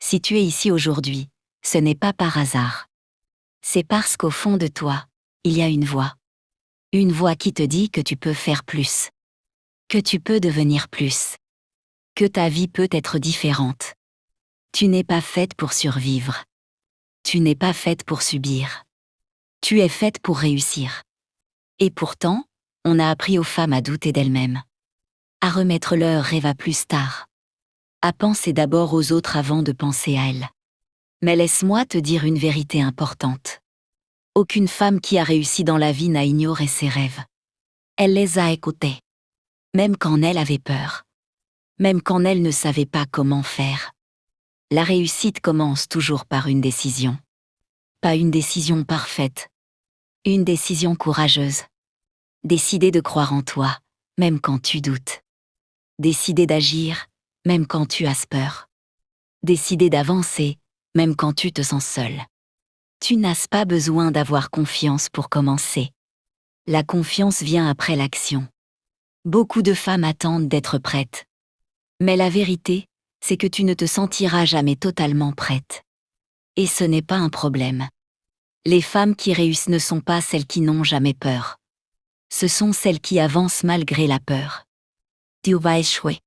Si tu es ici aujourd'hui, ce n'est pas par hasard. C'est parce qu'au fond de toi, il y a une voix. Une voix qui te dit que tu peux faire plus. Que tu peux devenir plus. Que ta vie peut être différente. Tu n'es pas faite pour survivre. Tu n'es pas faite pour subir. Tu es faite pour réussir. Et pourtant, on a appris aux femmes à douter d'elles-mêmes. À remettre leurs rêves à plus tard. À penser d'abord aux autres avant de penser à elles. Mais laisse-moi te dire une vérité importante. Aucune femme qui a réussi dans la vie n'a ignoré ses rêves. Elle les a écoutés. Même quand elle avait peur. Même quand elle ne savait pas comment faire. La réussite commence toujours par une décision. Pas une décision parfaite. Une décision courageuse. Décider de croire en toi, même quand tu doutes. Décider d'agir, même quand tu as peur. Décider d'avancer, même quand tu te sens seul. Tu n'as pas besoin d'avoir confiance pour commencer. La confiance vient après l'action. Beaucoup de femmes attendent d'être prêtes. Mais la vérité, c'est que tu ne te sentiras jamais totalement prête. Et ce n'est pas un problème. Les femmes qui réussissent ne sont pas celles qui n'ont jamais peur. Ce sont celles qui avancent malgré la peur. Tu vas échouer.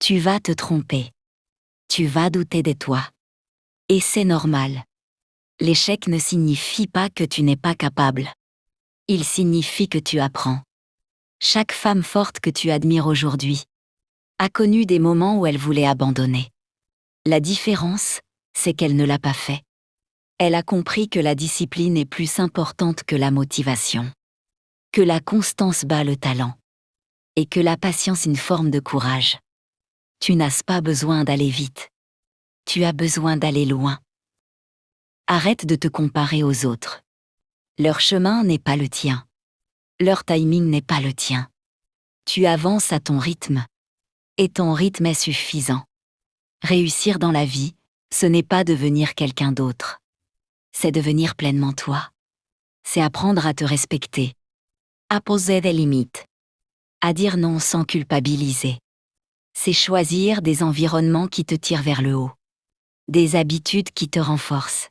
Tu vas te tromper. Tu vas douter de toi. Et c'est normal. L'échec ne signifie pas que tu n'es pas capable. Il signifie que tu apprends. Chaque femme forte que tu admires aujourd'hui a connu des moments où elle voulait abandonner. La différence, c'est qu'elle ne l'a pas fait. Elle a compris que la discipline est plus importante que la motivation. Que la constance bat le talent. Et que la patience est une forme de courage. Tu n'as pas besoin d'aller vite. Tu as besoin d'aller loin. Arrête de te comparer aux autres. Leur chemin n'est pas le tien. Leur timing n'est pas le tien. Tu avances à ton rythme. Et ton rythme est suffisant. Réussir dans la vie, ce n'est pas devenir quelqu'un d'autre. C'est devenir pleinement toi. C'est apprendre à te respecter. À poser des limites. À dire non sans culpabiliser. C'est choisir des environnements qui te tirent vers le haut. Des habitudes qui te renforcent.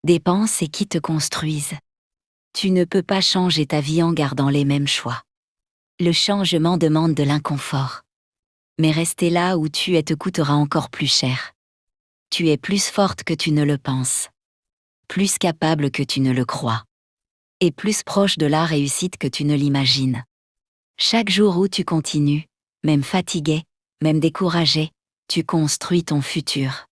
Des pensées qui te construisent. Tu ne peux pas changer ta vie en gardant les mêmes choix. Le changement demande de l'inconfort. Mais rester là où tu es te coûtera encore plus cher. Tu es plus forte que tu ne le penses. Plus capable que tu ne le crois. Et plus proche de la réussite que tu ne l'imagines. Chaque jour où tu continues, même fatigué, même découragé, tu construis ton futur.